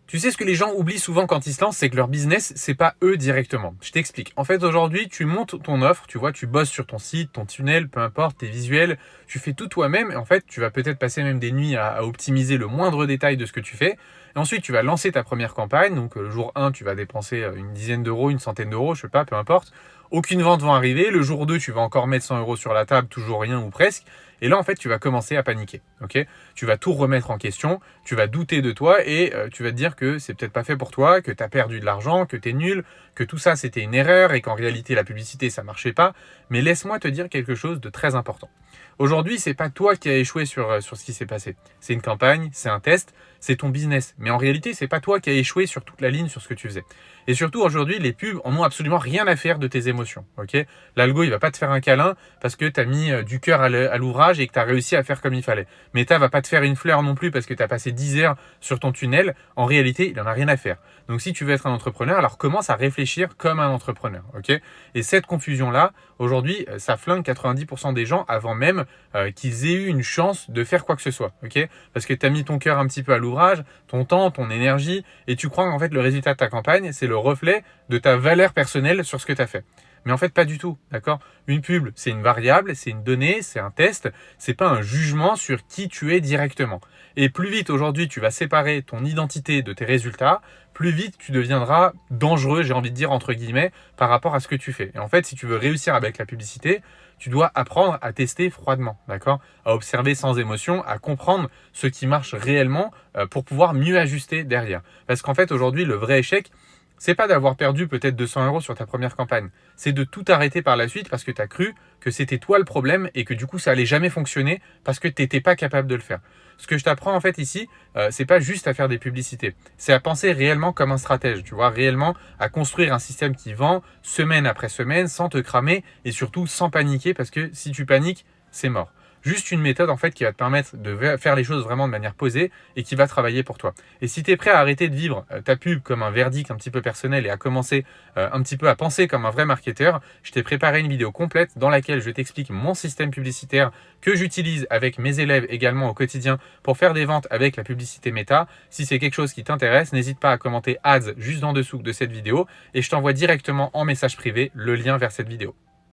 Tu sais ce que les gens oublient souvent quand ils se lancent, c'est que leur business, c'est pas eux directement. Je t'explique. En fait, aujourd'hui, tu montes ton offre, tu vois, tu bosses sur ton site, ton tunnel, peu importe, tes visuels, tu fais tout toi-même et en fait, tu vas peut-être passer même des nuits à optimiser le moindre détail de ce que tu fais. Et ensuite, tu vas lancer ta première campagne. Donc, le jour 1, tu vas dépenser une dizaine d'euros, une centaine d'euros, je sais pas, peu importe. Aucune vente va arriver. Le jour 2, tu vas encore mettre 100 euros sur la table, toujours rien ou presque. Et là, en fait, tu vas commencer à paniquer. Ok, tu vas tout remettre en question, tu vas douter de toi et tu vas te dire que c'est peut-être pas fait pour toi, que tu as perdu de l'argent, que tu es nul, que tout ça c'était une erreur et qu'en réalité la publicité ça marchait pas. Mais laisse-moi te dire quelque chose de très important. Aujourd'hui, c'est pas toi qui as échoué sur ce qui s'est passé. C'est une campagne, c'est un test, c'est ton business. Mais en réalité, c'est pas toi qui as échoué sur toute la ligne sur ce que tu faisais. Et surtout, aujourd'hui, les pubs en ont absolument rien à faire de tes émotions. Ok, l'algo, il va pas te faire un câlin parce que tu as mis du cœur à l'ouvrage et que tu as réussi à faire comme il fallait. Meta va pas te faire une fleur non plus parce que tu as passé 10 heures sur ton tunnel. En réalité, il en a rien à faire. Donc, si tu veux être un entrepreneur, alors commence à réfléchir comme un entrepreneur. Ok, et cette confusion-là, aujourd'hui, ça flingue 90% des gens avant même qu'ils aient eu une chance de faire quoi que ce soit. Ok, parce que tu as mis ton cœur un petit peu à l'ouvrage, ton temps, ton énergie, et tu crois qu'en fait, le résultat de ta campagne, c'est le reflet de ta valeur personnelle sur ce que tu as fait. Mais en fait, pas du tout, d'accord? Une pub, c'est une variable, c'est une donnée, c'est un test, c'est pas un jugement sur qui tu es directement. Et plus vite aujourd'hui tu vas séparer ton identité de tes résultats, plus vite tu deviendras dangereux, j'ai envie de dire entre guillemets, par rapport à ce que tu fais. Et en fait, si tu veux réussir avec la publicité, tu dois apprendre à tester froidement, d'accord? À observer sans émotion, à comprendre ce qui marche réellement pour pouvoir mieux ajuster derrière. Parce qu'en fait, aujourd'hui, le vrai échec, c'est pas d'avoir perdu peut-être 200 euros sur ta première campagne. C'est de tout arrêter par la suite parce que tu as cru que c'était toi le problème et que du coup ça allait jamais fonctionner parce que tu n'étais pas capable de le faire. Ce que je t'apprends en fait ici, c'est pas juste à faire des publicités. C'est à penser réellement comme un stratège, tu vois, réellement à construire un système qui vend semaine après semaine sans te cramer et surtout sans paniquer parce que si tu paniques, c'est mort. Juste une méthode en fait qui va te permettre de faire les choses vraiment de manière posée et qui va travailler pour toi. Et si tu es prêt à arrêter de vivre ta pub comme un verdict un petit peu personnel et à commencer un petit peu à penser comme un vrai marketeur, je t'ai préparé une vidéo complète dans laquelle je t'explique mon système publicitaire que j'utilise avec mes élèves également au quotidien pour faire des ventes avec la publicité Meta. Si c'est quelque chose qui t'intéresse, n'hésite pas à commenter ads juste en dessous de cette vidéo et je t'envoie directement en message privé le lien vers cette vidéo.